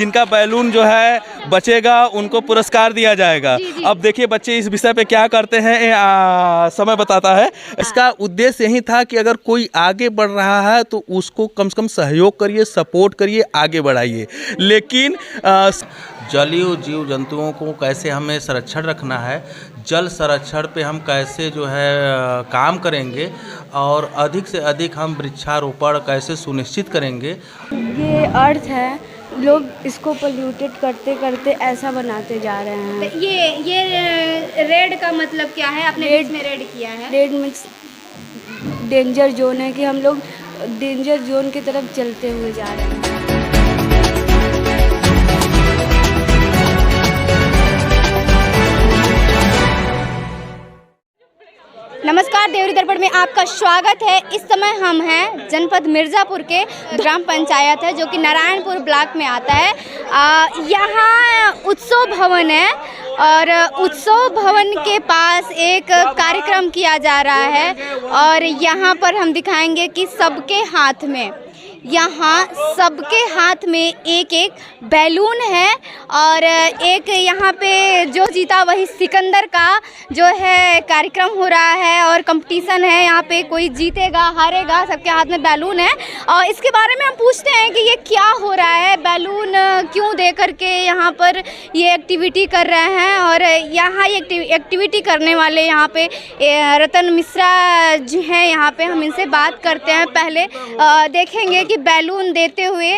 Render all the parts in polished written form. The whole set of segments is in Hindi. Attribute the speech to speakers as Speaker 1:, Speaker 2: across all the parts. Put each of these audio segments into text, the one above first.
Speaker 1: जिनका बैलून जो है बचेगा उनको पुरस्कार दिया जाएगा। अब देखिए बच्चे इस विषय पे क्या करते हैं, समय बताता है। इसका उद्देश्य यही था कि अगर कोई आगे बढ़ रहा है तो उसको कम से कम सहयोग करिए, सपोर्ट करिए, आगे बढ़ाइए। लेकिन जलीय जीव जंतुओं को कैसे हमें संरक्षण रखना है, जल संरक्षण पे हम कैसे जो है काम करेंगे और अधिक से अधिक हम वृक्षारोपण कैसे सुनिश्चित करेंगे।
Speaker 2: ये अर्थ है, लोग इसको पोल्यूटेड करते करते ऐसा बनाते जा रहे हैं।
Speaker 3: ये रेड का मतलब क्या है? आपने बीच में रेड किया है।
Speaker 2: रेड मीन्स डेंजर जोन है कि हम लोग डेंजर जोन की तरफ चलते हुए जा रहे हैं।
Speaker 3: नमस्कार, देवरी दर्पण में आपका स्वागत है। इस समय हम हैं जनपद मिर्ज़ापुर के ग्राम पंचायत है जो कि नारायणपुर ब्लॉक में आता है। यहाँ उत्सव भवन है और उत्सव भवन के पास एक कार्यक्रम किया जा रहा है और यहाँ पर हम दिखाएंगे कि सबके हाथ में एक एक बैलून है और एक यहाँ पे जो जीता वही सिकंदर का जो है कार्यक्रम हो रहा है और कंपटीशन है। यहाँ पे कोई जीतेगा हारेगा, सबके हाथ में बैलून है और इसके बारे में हम पूछते हैं कि ये क्या हो रहा है, बैलून क्यों दे करके यहाँ पर ये एक्टिविटी कर रहे हैं। और यहाँ ये एक्टिविटी करने वाले यहाँ पे रतन मिश्रा जी हैं, यहाँ पे हम इनसे बात करते हैं। पहले देखेंगे कि बैलून देते हुए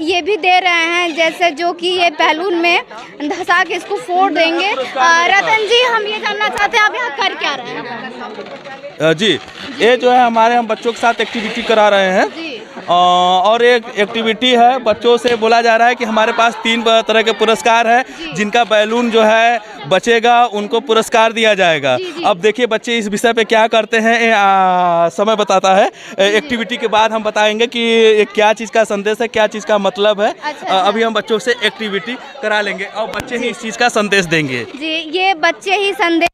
Speaker 3: ये भी दे रहे हैं, जैसे जो कि ये बैलून में धंसा के इसको फोड़ देंगे। रतन जी, हम ये जानना चाहते हैं आप यहाँ कर क्या रहे हैं?
Speaker 1: जी, ये जो है हम बच्चों के साथ एक्टिविटी करा रहे हैं और एक एक्टिविटी है, बच्चों से बोला जा रहा है कि हमारे पास 3 तरह के पुरस्कार है, जिनका बैलून जो है बचेगा उनको पुरस्कार दिया जाएगा। अब देखिए बच्चे इस विषय पे क्या करते हैं, समय बताता है। एक्टिविटी के बाद हम बताएंगे कि क्या चीज़ का संदेश है, क्या चीज़ का मतलब है। अभी हम बच्चों से एक्टिविटी करा लेंगे और बच्चे ही इस चीज़ का संदेश देंगे।
Speaker 3: जी, ये बच्चे ही संदेश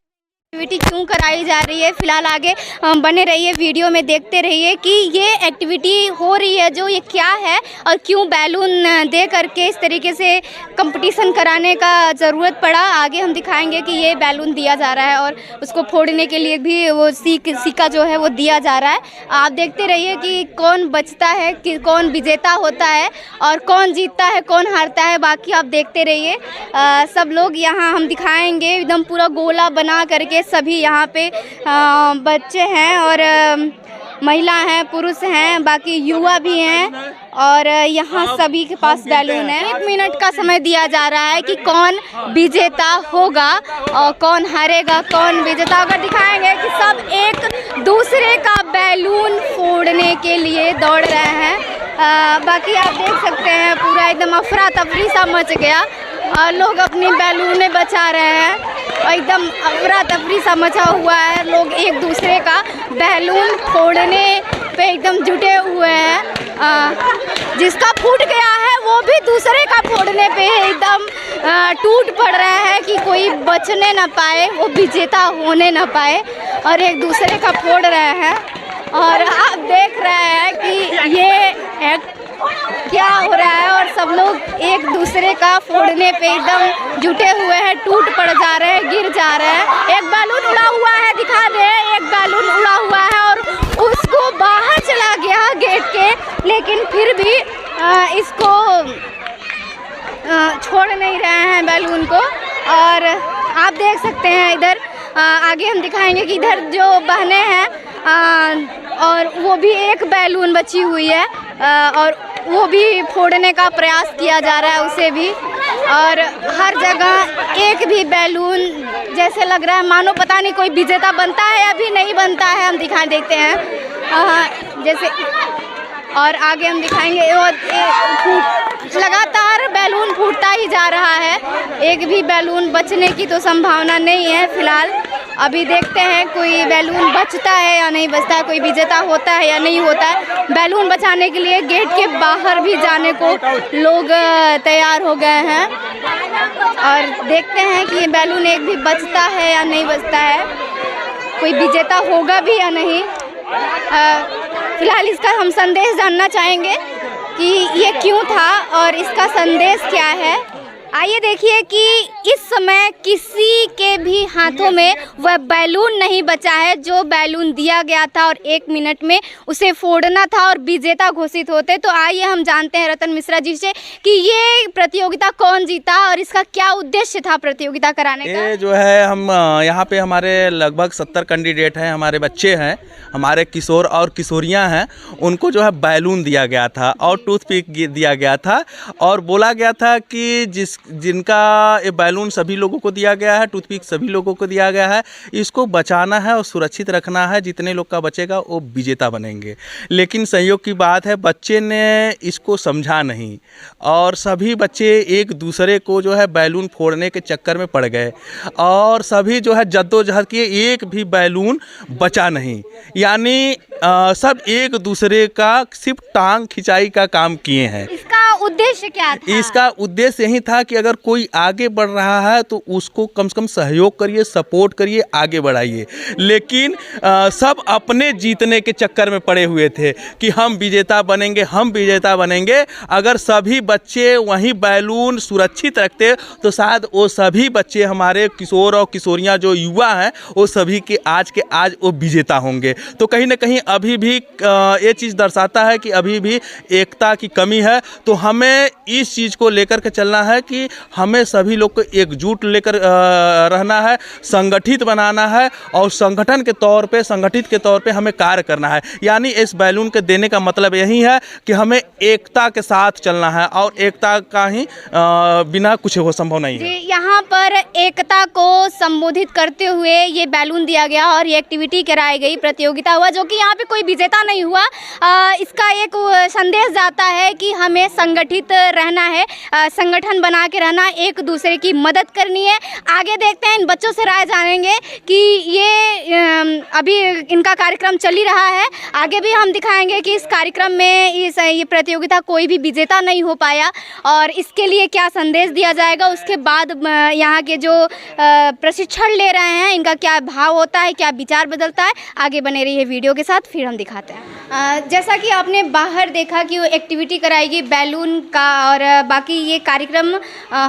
Speaker 3: एक्टिविटी क्यों कराई जा रही है। फिलहाल आगे बने रहिए, वीडियो में देखते रहिए कि ये एक्टिविटी हो रही है जो ये क्या है और क्यों बैलून दे करके इस तरीके से कंपटीशन कराने का ज़रूरत पड़ा। आगे हम दिखाएंगे कि ये बैलून दिया जा रहा है और उसको फोड़ने के लिए भी वो सिक्का जो है वो दिया जा रहा है। आप देखते रहिए कि कौन बचता है, कि कौन विजेता होता है और कौन जीतता है, कौन हारता है। बाकी आप देखते रहिए, सब लोग यहाँ हम दिखाएँगे एकदम पूरा गोला बना करके। सभी यहाँ पे बच्चे हैं और महिला हैं, पुरुष हैं, बाकी युवा भी हैं और यहाँ सभी के पास बैलून है। 1 मिनट का समय दिया जा रहा है कि कौन विजेता होगा और कौन हारेगा, कौन विजेता होगा। दिखाएंगे कि सब एक दूसरे का बैलून फोड़ने के लिए दौड़ रहे हैं। बाकी आप देख सकते हैं पूरा एकदम अफरा तफरी सा मच गया और लोग अपनी बैलूनें बचा रहे हैं। एकदम अफरा तफरी सा मचा हुआ है, लोग एक दूसरे का बैलून फोड़ने पे एकदम जुटे हुए हैं। जिसका फूट गया है वो भी दूसरे का फोड़ने पे एकदम टूट पड़ रहा है कि कोई बचने ना पाए, वो विजेता होने ना पाए और एक दूसरे का फोड़ रहे हैं। और आप देख रहे हैं कि ये क्या हो रहा है और सब लोग एक दूसरे का फोड़ने पे एकदम जुटे हुए हैं, टूट पड़ जा रहे हैं, गिर जा रहे हैं। एक बैलून उड़ा हुआ है, दिखा दे, एक बैलून उड़ा हुआ है और उसको बाहर चला गया गेट के, लेकिन फिर भी इसको छोड़ नहीं रहे हैं बैलून को। और आप देख सकते हैं इधर आगे हम दिखाएंगे कि इधर जो बहनें हैं और वो भी एक बैलून बची हुई है और वो भी फोड़ने का प्रयास किया जा रहा है उसे भी। और हर जगह एक भी बैलून जैसे लग रहा है मानो पता नहीं कोई विजेता बनता है या भी नहीं बनता है। हम देखते हैं जैसे, और आगे हम दिखाएंगे लगातार बैलून फूटता ही जा रहा है, एक भी बैलून बचने की तो संभावना नहीं है फिलहाल। अभी देखते हैं कोई बैलून बचता है या नहीं बचता है, कोई विजेता होता है या नहीं होता है। बैलून बचाने के लिए गेट के बाहर भी जाने को लोग तैयार हो गए हैं और देखते हैं कि ये बैलून एक भी बचता है या नहीं बचता है, कोई विजेता होगा भी या नहीं। फिलहाल इसका हम संदेश जानना चाहेंगे कि ये क्यों था और इसका संदेश क्या है। आइए देखिए कि इस समय किसी के भी हाथों में वह बैलून नहीं बचा है जो बैलून दिया गया था और 1 मिनट में उसे फोड़ना था और विजेता घोषित होते। तो आइए हम जानते हैं रतन मिश्रा जी से कि ये प्रतियोगिता कौन जीता और इसका क्या उद्देश्य था प्रतियोगिता कराने का।
Speaker 1: ये जो है हम यहाँ पे हमारे लगभग 70 कैंडिडेट हैं, हमारे बच्चे हैं, हमारे किशोर और किशोरियाँ हैं। उनको जो है बैलून दिया गया था और टूथपिक दिया गया था और बोला गया था कि जिनका ये बैलून सभी लोगों को दिया गया है, टूथपिक सभी लोगों को दिया गया है, इसको बचाना है और सुरक्षित रखना है। जितने लोग का बचेगा वो विजेता बनेंगे। लेकिन संयोग की बात है बच्चे ने इसको समझा नहीं और सभी बच्चे एक दूसरे को जो है बैलून फोड़ने के चक्कर में पड़ गए और सभी जो है जद्दोजहद किए, एक भी बैलून बचा नहीं। यानी सब एक दूसरे का सिर्फ टांग खिंचाई का काम किए हैं।
Speaker 3: इसका उद्देश्य क्या था?
Speaker 1: इसका उद्देश्य यही था कि अगर कोई आगे बढ़ रहा है तो उसको कम से कम सहयोग करिए, सपोर्ट करिए, आगे बढ़ाइए। लेकिन सब अपने जीतने के चक्कर में पड़े हुए थे कि हम विजेता बनेंगे, हम विजेता बनेंगे। अगर सभी बच्चे वहीं बैलून सुरक्षित रखते तो शायद वो सभी बच्चे हमारे किशोर और किशोरियां जो युवा हैं वो सभी के आज वो विजेता होंगे। तो कहीं ना कहीं अभी भी ये चीज़ दर्शाता है कि अभी भी एकता की कमी है। तो हमें इस चीज़ को लेकर के चलना है कि हमें सभी लोग को एकजुट लेकर रहना है, संगठित बनाना है और संगठन के तौर पे, संगठित के तौर पे हमें कार्य करना है। यानी इस बैलून के देने का मतलब यही है कि हमें एकता के साथ चलना है और एकता का ही बिना कुछ हो संभव नहीं है।
Speaker 3: यहाँ पर एकता को संबोधित करते हुए ये बैलून दिया गया और ये एक्टिविटी कराई गई, प्रतियोगिता हुआ, जो कि यहाँ पे कोई विजेता नहीं हुआ। इसका एक संदेश जाता है कि हमें संगठित रहना है, संगठन बना के रहना, एक दूसरे की मदद करनी है। आगे देखते हैं, इन बच्चों से राय जानेंगे कि ये अभी इनका कार्यक्रम चल ही रहा है। आगे भी हम दिखाएंगे कि इस कार्यक्रम में ये प्रतियोगिता कोई भी विजेता नहीं हो पाया और इसके लिए क्या संदेश दिया जाएगा। उसके बाद यहाँ के जो प्रशिक्षण ले रहे हैं इनका क्या भाव होता है, क्या विचार बदलता है। आगे बने रहिए वीडियो के साथ, फिर हम दिखाते हैं। जैसा कि आपने बाहर देखा कि वो एक्टिविटी कराएगी बैलून का और बाकी ये कार्यक्रम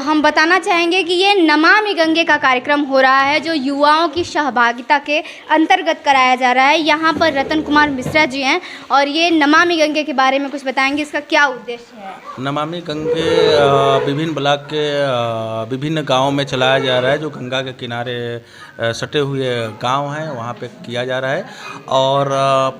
Speaker 3: हम बताना चाहेंगे कि ये नमामि गंगे का कार्यक्रम हो रहा है जो युवाओं की सहभागिता के अंतर्गत कराया जा रहा है। यहाँ पर रतन कुमार मिश्रा जी हैं और ये नमामि गंगे के बारे में कुछ बताएंगे, इसका क्या उद्देश्य है।
Speaker 1: नमामि गंगे विभिन्न ब्लॉक के विभिन्न गाँव में चलाया जा रहा है। जो गंगा के किनारे सटे हुए गांव हैं वहाँ पे किया जा रहा है और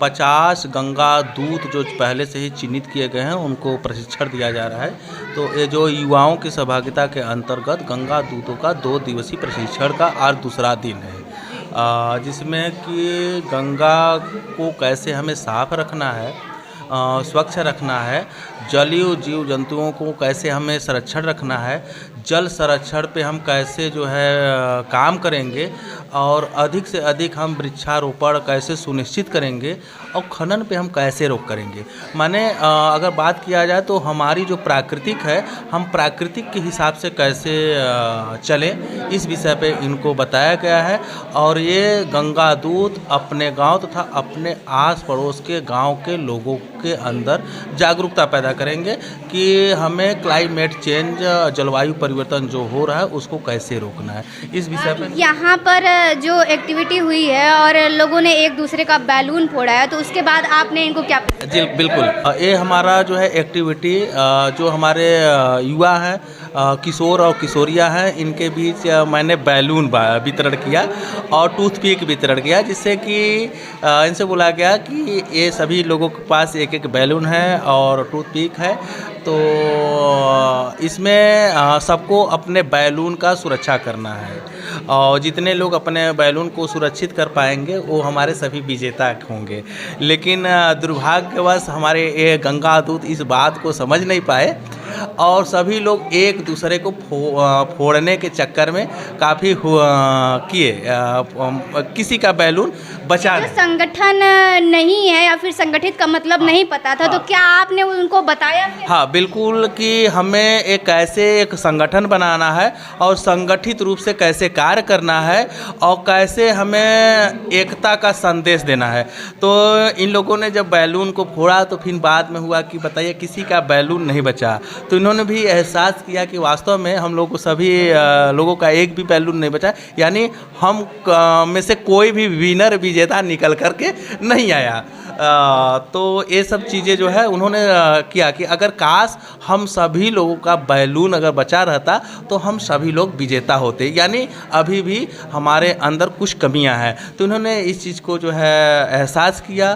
Speaker 1: 50 गंगा दूत जो पहले से ही चिन्हित किए गए हैं उनको प्रशिक्षण दिया जा रहा है। तो ये जो युवाओं की सहभागिता के अंतर्गत गंगा दूतों का 2 दिवसीय प्रशिक्षण का आज दूसरा दिन है, जिसमें कि गंगा को कैसे हमें साफ रखना है, स्वच्छ रखना है, जलीय जीव जंतुओं को कैसे हमें संरक्षण रखना है, जल संरक्षण पे हम कैसे जो है काम करेंगे और अधिक से अधिक हम वृक्षारोपण कैसे सुनिश्चित करेंगे और खनन पे हम कैसे रोक करेंगे। माने अगर बात किया जाए तो हमारी जो प्राकृतिक है, हम प्राकृतिक के हिसाब से कैसे चलें, इस विषय पे इनको बताया गया है। और ये गंगा दूत अपने गांव तथा अपने आस पड़ोस के गांव के लोगों के अंदर जागरूकता पैदा करेंगे कि हमें क्लाइमेट चेंज, जलवायु परिवर्तन जो हो रहा है उसको कैसे रोकना है। इस विषय पर
Speaker 3: यहाँ पर जो एक्टिविटी हुई है और लोगों ने एक दूसरे का बैलून फोड़ा है, तो उसके बाद आपने इनको क्या?
Speaker 1: जी बिल्कुल, ये हमारा जो है एक्टिविटी जो हमारे युवा हैं, किशोर और किशोरियाँ हैं, इनके बीच मैंने बैलून वितरण किया और टूथपिक वितरण किया, जिससे कि इनसे बोला गया कि ये सभी लोगों के पास एक एक बैलून है और टूथपिक है। तो इसमें सबको अपने बैलून का सुरक्षा करना है और जितने लोग अपने बैलून को सुरक्षित कर पाएंगे वो हमारे सभी विजेता होंगे। लेकिन दुर्भाग्यवश हमारे ये गंगा दूत इस बात को समझ नहीं पाए और सभी लोग एक दूसरे को फोड़ने के चक्कर में काफ़ी किए, किसी का बैलून बचा
Speaker 3: जो
Speaker 1: नहीं।
Speaker 3: संगठन नहीं है या फिर संगठित का मतलब नहीं पता था, तो क्या आपने उनको बताया फिर?
Speaker 1: हाँ बिल्कुल, कि हमें एक संगठन बनाना है और संगठित रूप से कैसे कार्य करना है और कैसे हमें एकता का संदेश देना है। तो इन लोगों ने जब बैलून को फोड़ा तो फिर बाद में हुआ कि बताइए किसी का बैलून नहीं बचा, तो इन्होंने भी एहसास किया कि वास्तव में हम लोग को सभी लोगों का एक भी बैलून नहीं बचा, यानी हम में से कोई भी विनर विजेता निकल करके नहीं आया। तो ये सब चीज़ें जो है उन्होंने किया कि अगर काश हम सभी लोगों का बैलून अगर बचा रहता तो हम सभी लोग विजेता होते, यानी अभी भी हमारे अंदर कुछ कमियां हैं। तो इन्होंने इस चीज़ को जो है एहसास किया,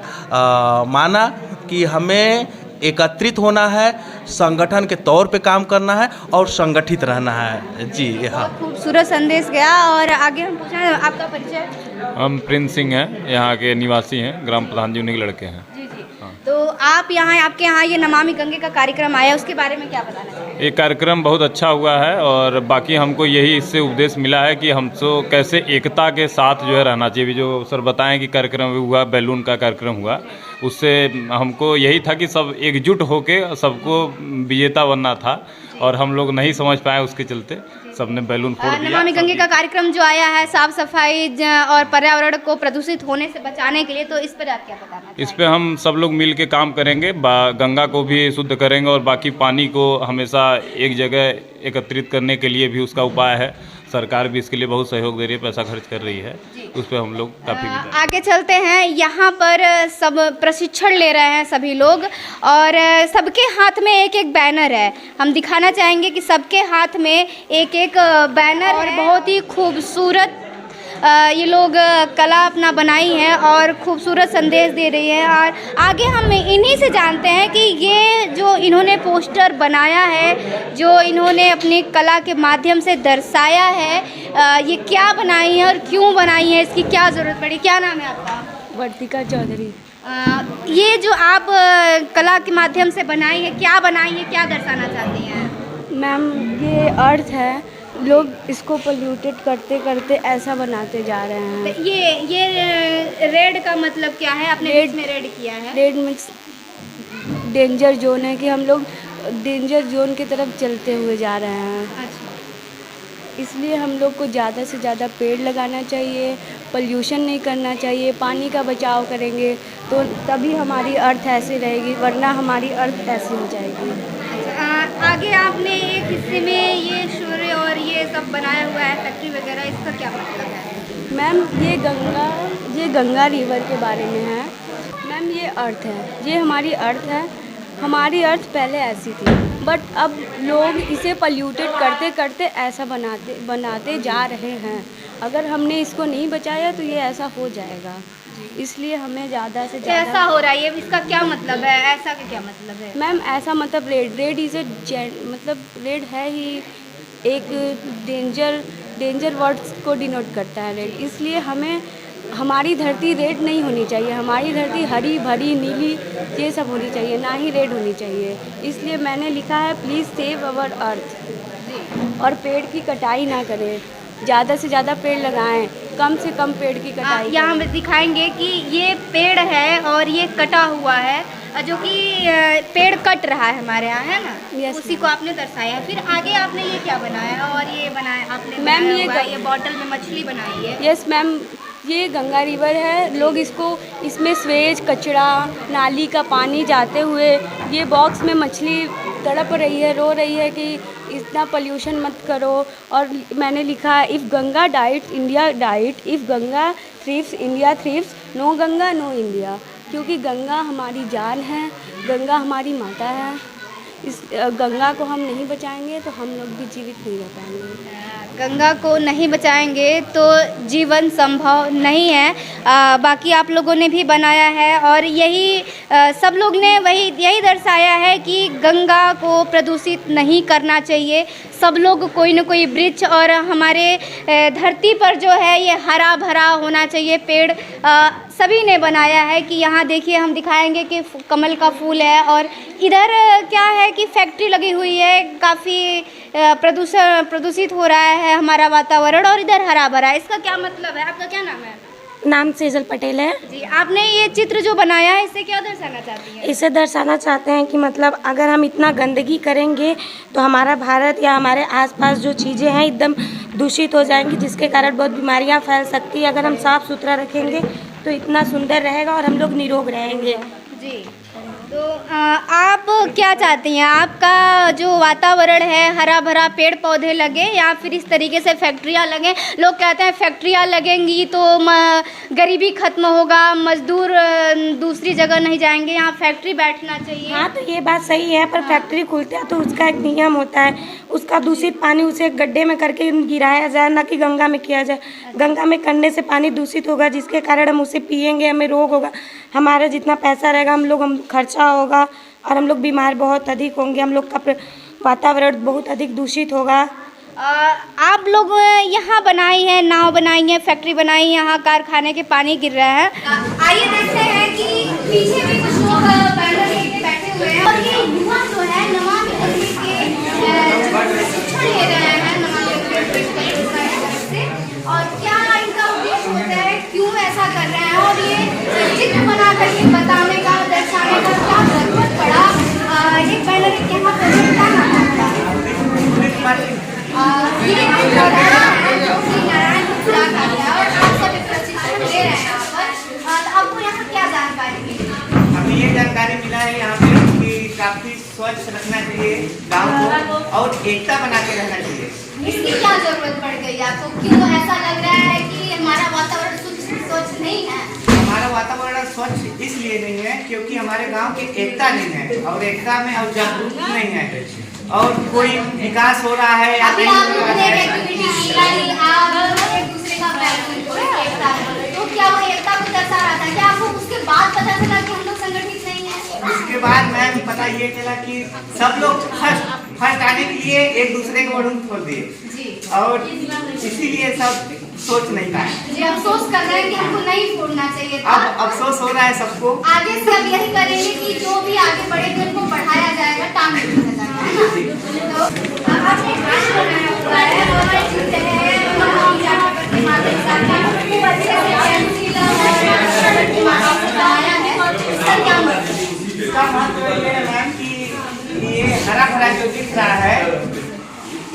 Speaker 1: माना कि हमें एकत्रित होना है, संगठन के तौर पे काम करना है और संगठित रहना है। जी हाँ,
Speaker 3: खूबसूरत संदेश गया। और आगे हम पूछें आपका परिचय?
Speaker 4: हम प्रिंस सिंह हैं, यहाँ के निवासी हैं, ग्राम प्रधान जी उन्हीं के लड़के हैं।
Speaker 3: जी जी। तो आप यहाँ, आपके यहाँ ये नमामि गंगे का कार्यक्रम आया, उसके बारे में क्या बताना चाहेंगे?
Speaker 4: ये कार्यक्रम बहुत अच्छा हुआ है और बाकी हमको यही इससे उपदेश मिला है कि हमको कैसे एकता के साथ जो है रहना चाहिए। जो सर बताएं कि कार्यक्रम हुआ, बैलून का कार्यक्रम हुआ, उससे हमको यही था कि सब एकजुट होके सबको विजेता बनना था और हम लोग नहीं समझ पाए, उसके चलते सबने बैलून फोड़ दिया।
Speaker 3: नमामि गंगे का कार्यक्रम जो आया है साफ सफाई और पर्यावरण को प्रदूषित होने से बचाने के लिए, तो इस पर आप क्या बताना चाहेंगे?
Speaker 4: इस पे हम सब लोग मिल के काम करेंगे, गंगा को भी शुद्ध करेंगे और बाकी पानी को हमेशा एक जगह एकत्रित करने के लिए भी उसका उपाय है। सरकार भी इसके लिए बहुत सहयोग दे रही है, पैसा खर्च कर रही है, उस पर हम लोग काफ़ी
Speaker 3: आगे चलते हैं। यहाँ पर सब प्रशिक्षण ले रहे हैं सभी लोग और सबके हाथ में एक एक बैनर है। हम दिखाना चाहेंगे कि सबके हाथ में एक एक बैनर और बहुत ही खूबसूरत ये लोग कला अपना बनाई है और खूबसूरत संदेश दे रही है। और आगे हम इन्हीं से जानते हैं कि ये जो इन्होंने पोस्टर बनाया है, जो इन्होंने अपनी कला के माध्यम से दर्शाया है, ये क्या बनाई है और क्यों बनाई है, इसकी क्या ज़रूरत पड़ी? क्या नाम है आपका?
Speaker 2: वर्तिका चौधरी।
Speaker 3: ये जो आप कला के माध्यम से बनाई है, क्या बनाई है, क्या दर्शाना चाहती हैं?
Speaker 2: मैम ये अर्थ है, लोग इसको पोल्यूटेड करते करते ऐसा बनाते जा रहे हैं।
Speaker 3: ये रेड का मतलब क्या है? आपने बीच में रेड किया है।
Speaker 2: रेड मीन्स डेंजर जोन है कि हम लोग डेंजर जोन की तरफ चलते हुए जा रहे हैं।
Speaker 3: अच्छा।
Speaker 2: इसलिए हम लोग को ज़्यादा से ज़्यादा पेड़ लगाना चाहिए, पोल्यूशन नहीं करना चाहिए, पानी का बचाव करेंगे तो तभी हमारी अर्थ ऐसी रहेगी, वरना हमारी अर्थ ऐसी हो जाएगी।
Speaker 3: आगे आपने एक हिस्से में ये सूर्य और ये सब बनाया हुआ है, फैक्ट्री वगैरह, इसका क्या मतलब है?
Speaker 2: मैम ये गंगा रिवर के बारे में है। मैम ये अर्थ है, ये हमारी अर्थ है। हमारी अर्थ पहले ऐसी थी, बट अब लोग इसे पोल्यूटेड करते करते ऐसा बनाते जा रहे हैं। अगर हमने इसको नहीं बचाया तो ये ऐसा हो जाएगा, इसलिए हमें ज़्यादा से ज़्यादा।
Speaker 3: ऐसा हो रहा है, इसका क्या मतलब है? ऐसा का क्या मतलब है?
Speaker 2: मैम ऐसा मतलब रेड इज़ मतलब रेड है ही एक डेंजर वर्ड्स को डिनोट करता है रेड, इसलिए हमें हमारी धरती रेड नहीं होनी चाहिए, हमारी धरती हरी भरी नीली ये सब होनी चाहिए, ना ही रेड होनी चाहिए। इसलिए मैंने लिखा है प्लीज़ सेव अवर अर्थ, और पेड़ की कटाई ना करें, ज़्यादा से ज़्यादा पेड़ लगाएं, कम से कम पेड़ की कटाई।
Speaker 3: यहाँ हम दिखाएंगे कि ये पेड़ है और ये कटा हुआ है, जो कि पेड़ कट रहा है हमारे यहाँ, है ना?
Speaker 2: Yes,
Speaker 3: उसी को आपने दर्शाया। फिर आगे आपने ये क्या बनाया? और ये बनाया आपने?
Speaker 2: मैम
Speaker 3: ये बॉटल में मछली बनाई है।
Speaker 2: यस मैम, ये गंगा रिवर है। लोग इसमें स्वेज कचरा नाली का पानी जाते हुए ये बॉक्स में मछली तड़प रही है, रो रही है कि इतना पोल्यूशन मत करो। और मैंने लिखा है if Ganga dies India dies, if Ganga thrives India thrives, no Ganga no India. क्योंकि गंगा हमारी जान है, गंगा हमारी माता है। इस गंगा को हम नहीं बचाएंगे तो हम लोग भी जीवित नहीं रह पाएंगे।
Speaker 3: गंगा को नहीं बचाएंगे तो जीवन संभव नहीं है। बाकी आप लोगों ने भी बनाया है और यही सब लोग ने यही दर्शाया है कि गंगा को प्रदूषित नहीं करना चाहिए। सब लोग कोई न कोई वृक्ष, और हमारे धरती पर जो है ये हरा भरा होना चाहिए, पेड़ सभी ने बनाया है कि यहाँ देखिए हम दिखाएंगे कि कमल का फूल है और इधर क्या है कि फैक्ट्री लगी हुई है, काफ़ी प्रदूषित हो रहा है हमारा वातावरण और इधर हरा भरा है। इसका क्या मतलब है? आपका क्या नाम है?
Speaker 5: नाम सेजल पटेल है
Speaker 3: जी, आपने ये चित्र जो बनाया है इससे क्या दर्शाना चाहती हैं?
Speaker 5: इसे दर्शाना चाहते हैं कि मतलब अगर हम इतना गंदगी करेंगे तो हमारा भारत या हमारे आसपास जो चीज़ें हैं एकदम दूषित हो जाएंगी, जिसके कारण बहुत बीमारियां फैल सकती है। अगर हम साफ़ सुथरा रखेंगे तो इतना सुंदर रहेगा और हम लोग निरोग रहेंगे।
Speaker 3: जी, तो आप क्या चाहती हैं? आपका जो वातावरण है हरा भरा पेड़ पौधे लगे या फिर इस तरीके से फैक्ट्रियाँ लगें? लोग कहते हैं फैक्ट्रियाँ लगेंगी तो गरीबी खत्म होगा, मजदूर दूसरी जगह नहीं जाएंगे, यहाँ फैक्ट्री बैठना चाहिए।
Speaker 5: हाँ, तो ये बात सही है, पर फैक्ट्री खुलते हैं तो उसका एक नियम होता है, उसका दूषित पानी उसे गड्ढे में करके गिराया जाए, ना कि गंगा में किया जाए। गंगा में करने से पानी दूषित होगा, जिसके कारण हम उसे पिएंगे, हमें रोग होगा, हमारा जितना पैसा रहेगा हम खर्चा होगा और हम लोग बीमार बहुत अधिक होंगे, हम लोग का वातावरण बहुत अधिक दूषित होगा।
Speaker 3: आप लोग यहाँ बनाई है, नाव बनाई है, फैक्ट्री बनाई है, यहाँ कारखाने के पानी गिर रहा है। आइए देखते हैं कि पीछे भी कुछ लोग बैनर लेके बैठे हुए हैं और ये युवा जो है नमामि गंगे के प्रशिक्षण ले रहे हैं नमामि गंगे से, और क्या इनका उद्देश्य होता है, क्यों ऐसा कर रहे हैं और ये चित्र बना करके बताने का, दर्शाने का क्या जरूरत पड़ा? एक बैनर यहाँ पर क्या नाम है? ये जो कि नारायण गुप्ता का है और आप सभी प्रशिक्षण ले रहे हैं यहाँ पर, तो आपको यहाँ क्या जानकारी मिली?
Speaker 6: हमें ये जानकारी मिला है यहाँ पे कि काफी स्वच्छ रखना चाहिए गाँव को और एकता बना के रहना चाहिए।
Speaker 3: इसकी क्या जरूरत पड़ गई आपको? क्यों ऐसा लग रहा है कि हमारा वातावरण स्वच्छ नहीं है?
Speaker 6: हमारा वातावरण स्वच्छ इसलिए नहीं है क्योंकि हमारे गांव की एकता नहीं है और एकता में और जागरूकता नहीं है और कोई विकास हो रहा है या
Speaker 3: अभी
Speaker 6: नहीं
Speaker 3: आप
Speaker 6: हो
Speaker 3: लोगों
Speaker 6: रहा
Speaker 3: ने
Speaker 6: है।
Speaker 3: एक्टिविटी की, आप एक दूसरे का बैलून एकता है, तो क्या वो एकता को दर्शा रहा था? क्या आपको उसके बाद पता चला कि हम लोग संगठित नहीं है?
Speaker 6: उसके बाद मैम पता ये चला कि सब लोग फर्स्ट आने के लिए एक दूसरे को वरुण छोड़ दिए और इसीलिए सब सोच नहीं पाए।
Speaker 3: जी, अफसोस कर रहे हैं कि हमको नहीं छोड़ना चाहिए था।
Speaker 6: अब अफसोस हो रहा है सबको।
Speaker 3: आगे से अब यही करेंगे कि जो भी आगे बढ़ेंगे उनको बढ़ाया जाएगा, टांग नहीं खींचा जाएगा, है ना? तो आपने ड्रेस बनाया हुआ है और चित्र है, हम यहाँ पर के माध्यम से खूब अच्छे से पेंसिल और के माध्यम से बनाया है। इसका क्या मतलब?
Speaker 6: इसका महत्व ये है मैम कि ये हरा भरा जो दिख रहा है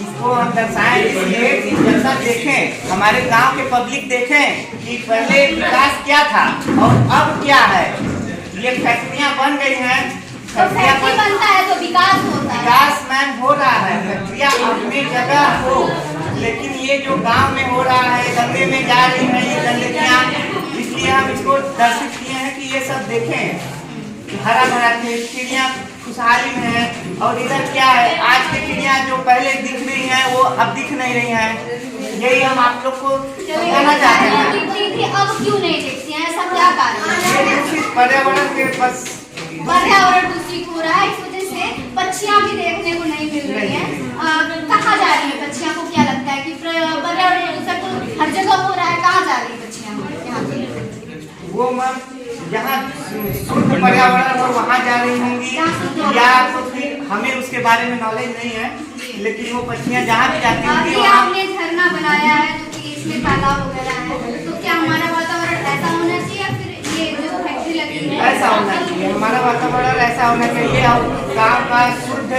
Speaker 6: इसको हम दर्शाएं इसलिए कि जनता देखें, हमारे गांव के पब्लिक देखें कि पहले विकास क्या था और अब क्या है। ये फैक्ट्रियां बन गई हैं,
Speaker 3: तो फैक्ट्री बनता है तो विकास होता है।
Speaker 6: विकास मैम हो रहा है, फैक्ट्रियां अपनी जगह हो, लेकिन ये जो गांव में हो रहा है, गंगे में जा रही है ये गंदगियां, इसलिए हम इसको दर्शित किए हैं कि ये सब देखें। हरा भरा चिड़िया खुशहाली में है और इधर क्या है, आज की चिड़िया जो पहले दिख रही हैं वो अब दिख नहीं रही हैं। यही हम आप लोग को कहना चाहते हैं।
Speaker 3: अब क्यों नहीं देखती हैं? ऐसा क्या कारण है?
Speaker 6: पर्यावरण के बस
Speaker 3: पर्यावरण दूषित हो रहा है, इस वजह से पक्षियाँ भी देखने को नहीं मिल रही हैं। कहाँ जा रही है पक्षियाँ? को क्या लगता है कि पर्यावरण प्रदूषण तो हर जगह हो रहा है, कहाँ जा रही है पक्षियाँ?
Speaker 6: वो मैम जहाँ शुद्ध पर्यावरण हो वहाँ जा रही होंगी या तो फिर हमें उसके बारे में नॉलेज नहीं है, लेकिन वो पक्षियाँ जहाँ भी जाती होंगी वहाँ।
Speaker 3: आपने झरना बनाया है जो कि इसमें तालाब वगैरह है, तो क्या हमारा वातावरण ऐसा होना चाहिए या फिर ये जो फैक्ट्री लगी है
Speaker 6: ऐसा होना चाहिए? हमारा वातावरण ऐसा होना चाहिए और गाँव का शुद्ध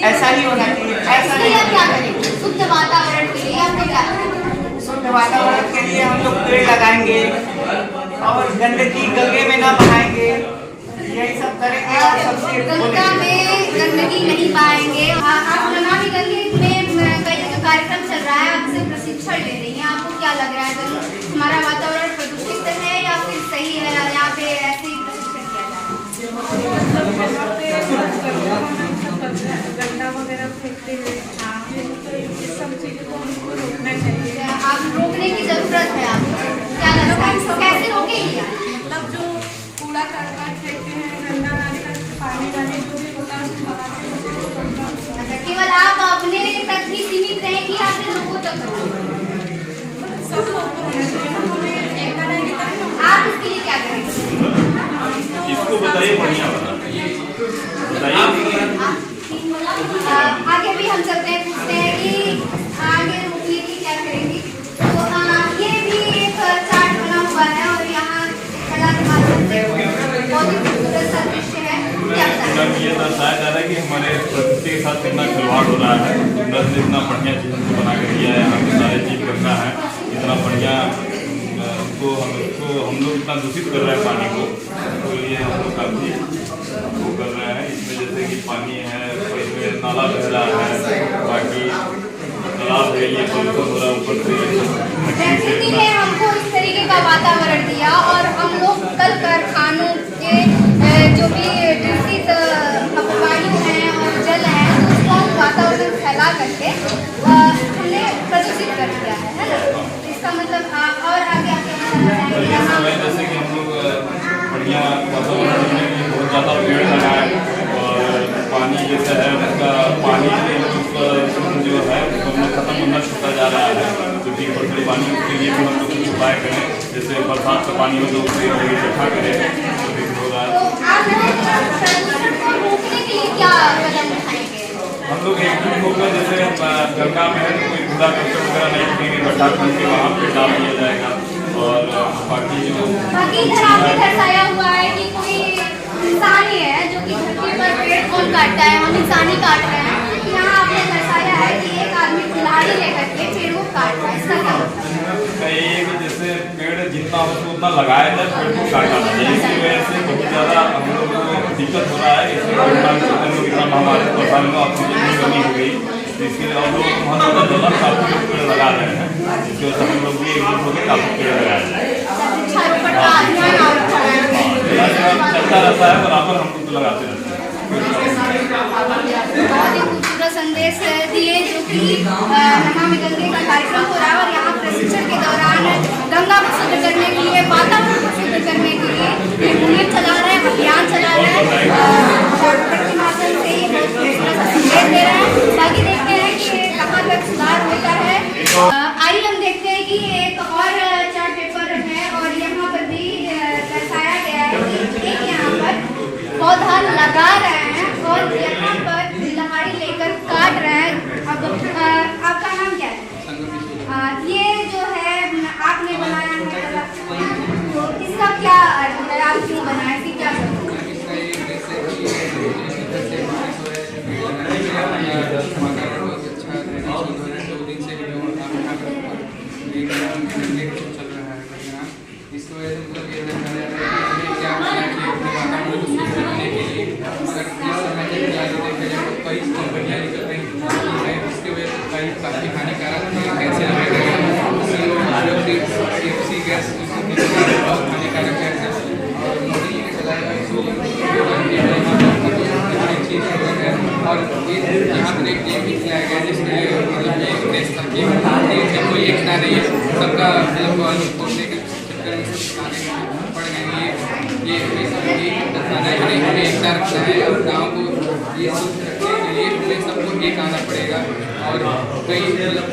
Speaker 6: ऐसा ही होना चाहिए। ऐसा नहीं
Speaker 3: क्या करेंगे शुद्ध वातावरण के लिए? आपको क्या करेंगे?
Speaker 6: शुद्ध वातावरण के लिए हम लोग पेड़ लगाएंगे और गंदगी गंगे में ना बहाएंगे, यही सब करेंगे और सबसे
Speaker 3: गंगा में गंदगी नहीं पाएंगे। आप नमामि गंगे में कई जो कार्यक्रम चल रहा है, आपसे प्रशिक्षण ले रही हैं, आपको क्या लग रहा है हमारा वातावरण प्रदूषित है या फिर सही है? यहाँ पे ऐसे ही प्रशिक्षण किया जाए?
Speaker 7: गंदा वगैरह फेंकते हुए इस सब चीज़ों को हमको रोकना चाहिए।
Speaker 3: आप रोकने की जरूरत है, आपको क्या लगता है कैसे रोकेंगे?
Speaker 7: मतलब जो कूड़ा करकट फेंकते हैं, गंदा नाली का पानी वाले जो भी होता है उसको
Speaker 3: अच्छा, केवल आप अपने तक ही सीमित रहें कि आपने लोगों तक
Speaker 7: सब लोग को होना चाहिए।
Speaker 3: आप इसके लिए क्या करेंगे?
Speaker 4: इसको बताइए, बढ़िया बना बताइए।
Speaker 3: आगे भी हम चलते हैं, पूछते हैं कि आगे रोकने की क्या करेंगी। तो ये भी एक चार्ट बना हुआ है और यहाँ कला के माध्यम से बहुत ही खूबसूरत सा दृश्य है। क्या बताएं?
Speaker 4: ये दर्शाया जा रहा है कि हमारे प्रकृति के साथ कितना खिलवाड़ हो रहा है। कुदरत ने इतना बढ़िया चीज़ हमको बना कर दिया है, यहाँ पे सारे चीज़ गंगा है, इतना बढ़िया उसको हम लोग इतना दूषित कर रहे हैं पानी को, तो ये हम लोग काफ़ी वो कर रहे हैं। इसमें जैसे कि पानी है, इसमें नाला बह रहा है, बाकी तालाब है, ये पोल्यूशन हो रहा है ऊपर से।
Speaker 3: प्रकृति ने हमको इस तरीके का वातावरण दिया और हम लोग कल कारखानों के जो भी दूषित वायु हैं और जल है, उसको हम वातावरण फैला करके हमने प्रदूषित कर दिया है ना। इसका मतलब और आगे
Speaker 4: जैसे कि हम लोग बढ़िया वातावरण के लिए बहुत ज़्यादा पेड़ लगाए और पानी जैसे है उसका पानी जो है उसको खत्म होना छूटा जा रहा है, क्योंकि बरसाती पानी उसके लिए भी हम लोग कुछ उपाय करें, जैसे बरसात का पानी हो तो उससे इकट्ठा करें, तो भी हो रहा है। हम लोग एकजुट होकर जैसे गंगा में है तो कोई कूड़ा करकट वगैरह नहीं फेंकेंगे, गड्ढा खोद के वहाँ पे डाल दिया जाएगा। और बाकी
Speaker 3: इधर आपने दर्शाया हुआ है कि कोई इंसान ही है जो कि धरती पर पेड़ कौन काटता है, हम इंसान ही काट रहे हैं। यहाँ आपने दर्शाया है कि एक आदमी कुल्हाड़ी लेकर के पेड़ को काट रहा है, इसका क्या मतलब है?
Speaker 4: ये कि जैसे पेड़ जितना हो उतना लगाया जाए, पेड़ को काटा ना जाए, इसकी वजह से बहुत ज़्यादा हम लोग को दिक्कत हो रहा है। इसलिए हम लोग इतना हमारे परेशानी में ऑक्सीजन की कमी हो गई, तो इसके लिए हम लोग बहुत ज़्यादा काफ़ी पेड़ लगा रहे हैं, जिसकी वजह से हम लोग भी एकजुट होकर काफ़ी पेड़ लगाए जाए। चलता रहता है, बराबर हम लोग लगाते रहते हैं।
Speaker 3: बहुत ही खूबसूरत संदेश दिए जो कि नमामि गंगे का कार्यक्रम हो रहा है और यहाँ प्रशिक्षण के दौरान गंगा को शुद्ध करने के लिए, वातावरण को शुद्ध करने के लिए ये मुहिम चला रहे हैं, अभियान चला रहे हैं और प्रति माध्यम से ये बहुत खूबसूरत सा संदेश दे रहे हैं। बाकी देखते हैं कि कहाँ तक सुधार होता है। आइए हम देखते हैं कि एक और चार्ट पेपर है और यहाँ पर भी दर्शाया गया है कि एक यहाँ पर पौधा लगा रहे हैं और यहाँ पर लहाड़ी लेकर काट रहे हैं। अब आपका नाम क्या है? ये जो है आपने बनाया है, तो इसका क्या अर्थ है? आप क्यों बनाए, इसकी क्या
Speaker 8: इसकी वजह से मतलब ये क्या करना चाहिए अपने वातावरण को शुद्ध करने के लिए। अगर इस समय के खिलाड़ी तो कई कंपनियाँ निकल रही हैं, इसकी वजह से कई काफ़ी हानिकारक गैसें CFC गैस बहुत हानिकारक गैस है और मोदी ने चलाया चीज़ है। और यहाँ पर एक गेम भी खिलाया गया जिसमें मतलब एक देश का गेम कोई एकता नहीं है, सबका मतलब तोड़ने के पड़ गए। ये बताना है कि हमें एकता रखना है और गाँव को ये शुद्ध रखने के लिए हमें सबको एक आना पड़ेगा। और कई मतलब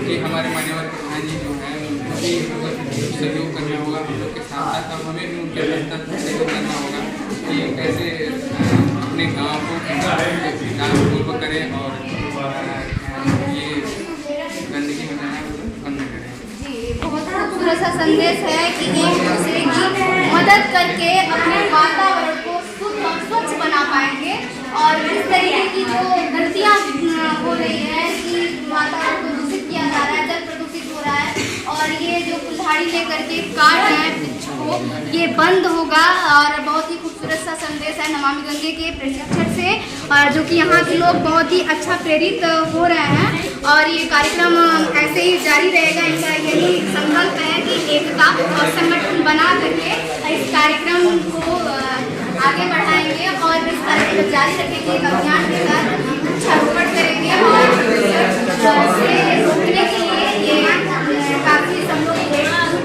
Speaker 8: कि हमारे मान्यवर प्रधान जी जो हैं उनको भी मतलब सहयोग करना होगा हम लोग के साथ साथ, और हमें भी उनके अंदर सहयोग करना होगा कि कैसे अपने गाँव को पूर्व करें और ये गंदगी बनाना बंद करें।
Speaker 3: बहुत खूबसूरत सा संदेश है कि एक दूसरे की मदद करके अपने वातावरण को स्वच्छ बना पाएंगे। और इस तरीके की जो गलतियाँ हो रही है कि वातावरण को दूषित किया जा रहा है, जल प्रदूषित हो रहा है और ये जो कुल्हाड़ी लेकर के काट रहे हैं वृक्ष को, ये बंद होगा। और बहुत ही खूबसूरत सा संदेश है नमामि गंगे के प्रशिक्षण से, और जो कि यहाँ के लोग बहुत ही अच्छा प्रेरित हो रहे हैं और ये कार्यक्रम ऐसे ही जारी रहेगा। इनका यही संकल्प है कि एकता और संगठन बना करके इस कार्यक्रम को आगे बढ़ाएंगे और इस कार्यक्रम जारी रखेंगे, एक अभियान के साथ वृक्षारोपण करेंगे और से रोकने के लिए ये काफ़ी सब लोग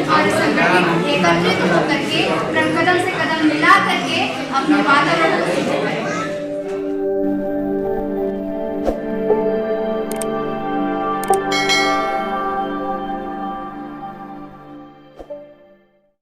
Speaker 3: और संगठित एकत्रित होकर के कदम से कदम मिला करके अपने वातावरण